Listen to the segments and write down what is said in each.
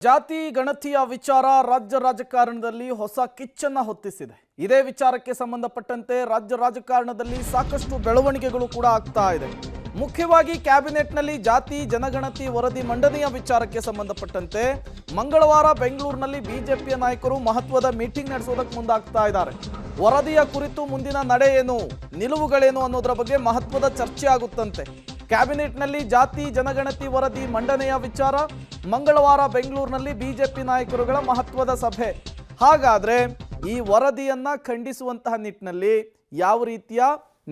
ಜಾತಿ ಗಣತಿಯ ವಿಚಾರ ರಾಜ್ಯ ರಾಜಕಾರಣದಲ್ಲಿ ಹೊಸ ಕಿಚ್ಚನ್ನ ಹೊತ್ತಿಸಿದೆ. ಇದೇ ವಿಚಾರಕ್ಕೆ ಸಂಬಂಧಪಟ್ಟಂತೆ ರಾಜ್ಯ ರಾಜಕಾರಣದಲ್ಲಿ ಸಾಕಷ್ಟು ಬೆಳವಣಿಗೆಗಳು ಕೂಡ ಆಗ್ತಾ ಇದೆ. ಮುಖ್ಯವಾಗಿ ಕ್ಯಾಬಿನೆಟ್ನಲ್ಲಿ ಜಾತಿ ಜನಗಣತಿ ವರದಿ ಮಂಡನೆಯ ವಿಚಾರಕ್ಕೆ ಸಂಬಂಧಪಟ್ಟಂತೆ ಮಂಗಳವಾರ ಬೆಂಗಳೂರಿನಲ್ಲಿ ಬಿಜೆಪಿಯ ನಾಯಕರು ಮಹತ್ವದ ಮೀಟಿಂಗ್ ನಡೆಸೋದಕ್ಕೆ ಮುಂದಾಗ್ತಾ ಇದ್ದಾರೆ. ವರದಿಯ ಕುರಿತು ಮುಂದಿನ ನಡೆ ಏನು, ನಿಲುವುಗಳೇನು ಅನ್ನೋದರ ಬಗ್ಗೆ ಮಹತ್ವದ ಚರ್ಚೆ ಆಗುತ್ತಂತೆ. ಕ್ಯಾಬಿನೆಟ್ನಲ್ಲಿ ಜಾತಿ ಜನಗಣತಿ ವರದಿ ಮಂಡನೆಯ ವಿಚಾರ ಮಂಗಳವಾರ ಬೆಂಗಳೂರಿನಲ್ಲಿ ಬಿಜೆಪಿ ನಾಯಕರುಗಳ ಮಹತ್ವದ ಸಭೆ. ಹಾಗಾದ್ರೆ ಈ ವರದಿಯನ್ನ ಖಂಡಿಸುವಂತಹ ನಿಟ್ಟಿನಲ್ಲಿ ಯಾವ ರೀತಿಯ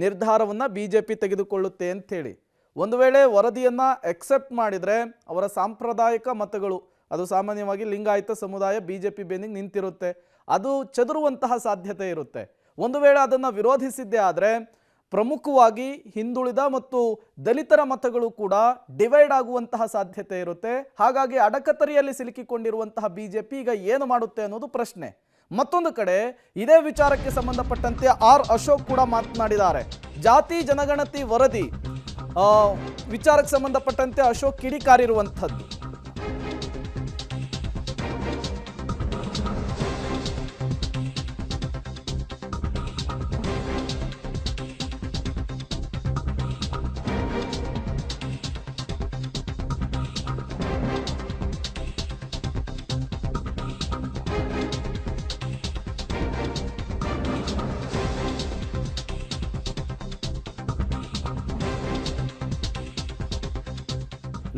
ನಿರ್ಧಾರವನ್ನ ಬಿಜೆಪಿ ತೆಗೆದುಕೊಳ್ಳುತ್ತೆ ಅಂತ ಹೇಳಿ, ಒಂದು ವೇಳೆ ವರದಿಯನ್ನ ಎಕ್ಸೆಪ್ಟ್ ಮಾಡಿದ್ರೆ ಅವರ ಸಾಂಪ್ರದಾಯಿಕ ಮತಗಳು, ಅದು ಸಾಮಾನ್ಯವಾಗಿ ಲಿಂಗಾಯತ ಸಮುದಾಯ ಬಿಜೆಪಿ ಬೆನ್ನಿಗೆ ನಿಂತಿರುತ್ತೆ, ಅದು ಚದುರುವಂತಹ ಸಾಧ್ಯತೆ ಇರುತ್ತೆ. ಒಂದು ವೇಳೆ ಅದನ್ನು ವಿರೋಧಿಸಿದ್ದೇ ಆದರೆ ಪ್ರಮುಖವಾಗಿ ಹಿಂದುಳಿದ ಮತ್ತು ದಲಿತರ ಮತಗಳು ಕೂಡ ಡಿವೈಡ್ ಆಗುವಂತಹ ಸಾಧ್ಯತೆ ಇರುತ್ತೆ. ಹಾಗಾಗಿ ಅಡಕತರಿಯಲ್ಲಿ ಸಿಲುಕಿಕೊಂಡಿರುವಂತಹ ಬಿಜೆಪಿ ಈಗ ಏನು ಮಾಡುತ್ತೆ ಅನ್ನೋದು ಪ್ರಶ್ನೆ. ಮತ್ತೊಂದು ಕಡೆ ಇದೇ ವಿಚಾರಕ್ಕೆ ಸಂಬಂಧಪಟ್ಟಂತೆ ಆರ್ ಅಶೋಕ್ ಕೂಡ ಮಾತನಾಡಿದ್ದಾರೆ. ಜಾತಿ ಜನಗಣತಿ ವರದಿ ವಿಚಾರಕ್ಕೆ ಸಂಬಂಧಪಟ್ಟಂತೆ ಅಶೋಕ್ ಕಿಡಿಕಾರಿರುವಂಥದ್ದು.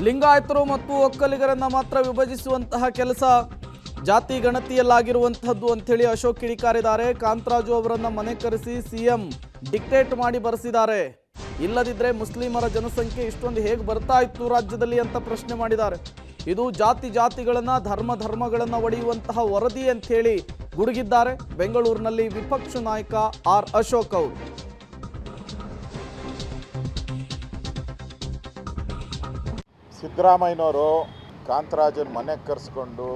ಲಿಂಗಾಯತರು ಮತ್ತು ಒಕ್ಕಲಿಗರನ್ನ ಮಾತ್ರ ವಿಭಜಿಸುವಂತಹ ಕೆಲಸ ಜಾತಿ ಗಣತಿಯಲ್ಲಾಗಿರುವಂಥದ್ದು ಅಂಥೇಳಿ ಅಶೋಕ್ ಕಿಡಿಕಾರಿದ್ದಾರೆ. ಕಾಂತರಾಜು ಅವರನ್ನ ಮನೆ ಕರೆಸಿ ಸಿಎಂ ಡಿಕ್ಟೇಟ್ ಮಾಡಿ ಬರೆಸಿದ್ದಾರೆ. ಇಲ್ಲದಿದ್ದರೆ ಮುಸ್ಲಿಮರ ಜನಸಂಖ್ಯೆ ಇಷ್ಟೊಂದು ಹೇಗೆ ಬರ್ತಾ ಇತ್ತು ರಾಜ್ಯದಲ್ಲಿ ಅಂತ ಪ್ರಶ್ನೆ ಮಾಡಿದ್ದಾರೆ. ಇದು ಜಾತಿಗಳನ್ನು ಧರ್ಮಗಳನ್ನು ಒಡೆಯುವಂತಹ ವರದಿ ಅಂಥೇಳಿ ಗುಡುಗಿದ್ದಾರೆ ಬೆಂಗಳೂರಿನಲ್ಲಿ ವಿಪಕ್ಷ ನಾಯಕ ಆರ್ ಅಶೋಕ್ ಅವರು. ಸಿದ್ದರಾಮಯ್ಯನವರು ಕಾಂತರಾಜನ ಮನೆಗೆ ಕರೆಸ್ಕೊಂಡು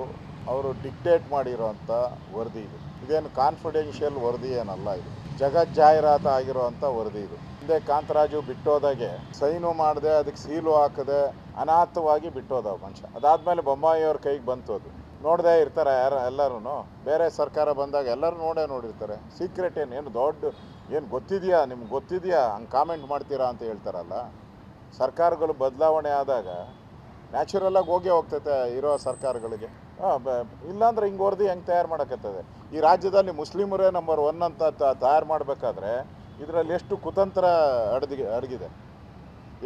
ಅವರು ಡಿಕ್ಟೇಟ್ ಮಾಡಿರೋಂಥ ವರದಿ ಇದು. ಇದೇನು ಕಾನ್ಫಿಡೆನ್ಷಿಯಲ್ ವರದಿ ಏನಲ್ಲ, ಇದು ಜಗಜ್ಜಾಹೀರಾತು ಆಗಿರೋವಂಥ ವರದಿ ಇದು. ಹಿಂದೆ ಕಾಂತರಾಜು ಬಿಟ್ಟೋದಾಗೆ ಸೈನು ಮಾಡದೆ ಅದಕ್ಕೆ ಸೀಲು ಹಾಕದೆ ಅನಾಥವಾಗಿ ಬಿಟ್ಟೋದ ಮನುಷ್ಯ. ಅದಾದಮೇಲೆ ಬೊಮ್ಮಾಯಿಯವ್ರ ಕೈಗೆ ಬಂತು. ಅದು ನೋಡದೇ ಇರ್ತಾರೆ ಎಲ್ಲರೂ. ಬೇರೆ ಸರ್ಕಾರ ಬಂದಾಗ ಎಲ್ಲರೂ ನೋಡಿರ್ತಾರೆ. ಸೀಕ್ರೆಟ್ ಏನು ದೊಡ್ಡ ಏನು ಗೊತ್ತಿದೆಯಾ, ನಿಮ್ಗೆ ಗೊತ್ತಿದೆಯಾ ಹಂಗೆ ಕಾಮೆಂಟ್ ಮಾಡ್ತೀರಾ ಅಂತ ಹೇಳ್ತಾರಲ್ಲ. ಸರ್ಕಾರಗಳು ಬದಲಾವಣೆ ಆದಾಗ ನ್ಯಾಚುರಲಾಗಿ ಹೋಗ್ತೈತೆ ಇರೋ ಸರ್ಕಾರಗಳಿಗೆ. ಇಲ್ಲಾಂದ್ರೆ ಹಿಂಗೆ ವರದಿ ಹೆಂಗೆ ತಯಾರು ಮಾಡೋಕ್ಕತ್ತದೆ? ಈ ರಾಜ್ಯದಲ್ಲಿ ಮುಸ್ಲಿಮರೇ ನಂಬರ್ 1 ಅಂತ ತಯಾರು ಮಾಡಬೇಕಾದ್ರೆ ಇದರಲ್ಲಿ ಎಷ್ಟು ಕುತಂತ್ರ ಅಡಗಿದೆ,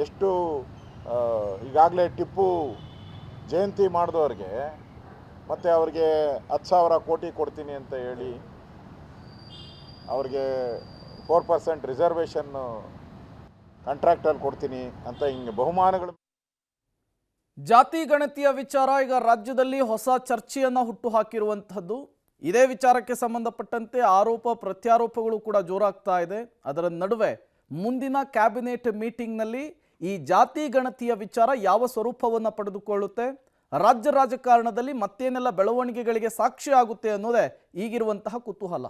ಎಷ್ಟು ಈಗಾಗಲೇ ಟಿಪ್ಪು ಜಯಂತಿ ಮಾಡಿದವ್ರಿಗೆ ಮತ್ತು ಅವ್ರಿಗೆ 10,000 ಕೋಟಿ ಕೊಡ್ತೀನಿ ಅಂತ ಹೇಳಿ ಅವ್ರಿಗೆ 4% ರಿಸರ್ವೇಷನ್ನು ಕಾಂಟ್ರಾಕ್ಟಲ್ಲಿ ಕೊಡ್ತೀನಿ ಅಂತ ಹಿಂಗೆ ಬಹುಮಾನಗಳು. ಜಾತಿ ಗಣತಿಯ ವಿಚಾರ ಈಗ ರಾಜ್ಯದಲ್ಲಿ ಹೊಸ ಚರ್ಚೆಯನ್ನು ಹುಟ್ಟು ಹಾಕಿರುವಂಥದ್ದು. ಇದೇ ವಿಚಾರಕ್ಕೆ ಸಂಬಂಧಪಟ್ಟಂತೆ ಆರೋಪ ಪ್ರತ್ಯಾರೋಪಗಳು ಕೂಡ ಜೋರಾಗ್ತಾ ಇದೆ. ಅದರ ನಡುವೆ ಮುಂದಿನ ಕ್ಯಾಬಿನೆಟ್ ಮೀಟಿಂಗ್ನಲ್ಲಿ ಈ ಜಾತಿ ಗಣತಿಯ ವಿಚಾರ ಯಾವ ಸ್ವರೂಪವನ್ನು ಪಡೆದುಕೊಳ್ಳುತ್ತೆ, ರಾಜ್ಯ ರಾಜಕಾರಣದಲ್ಲಿ ಮತ್ತೇನೆಲ್ಲ ಬೆಳವಣಿಗೆಗಳಿಗೆ ಸಾಕ್ಷಿ ಆಗುತ್ತೆ ಅನ್ನೋದೇ ಈಗಿರುವಂತಹ ಕುತೂಹಲ.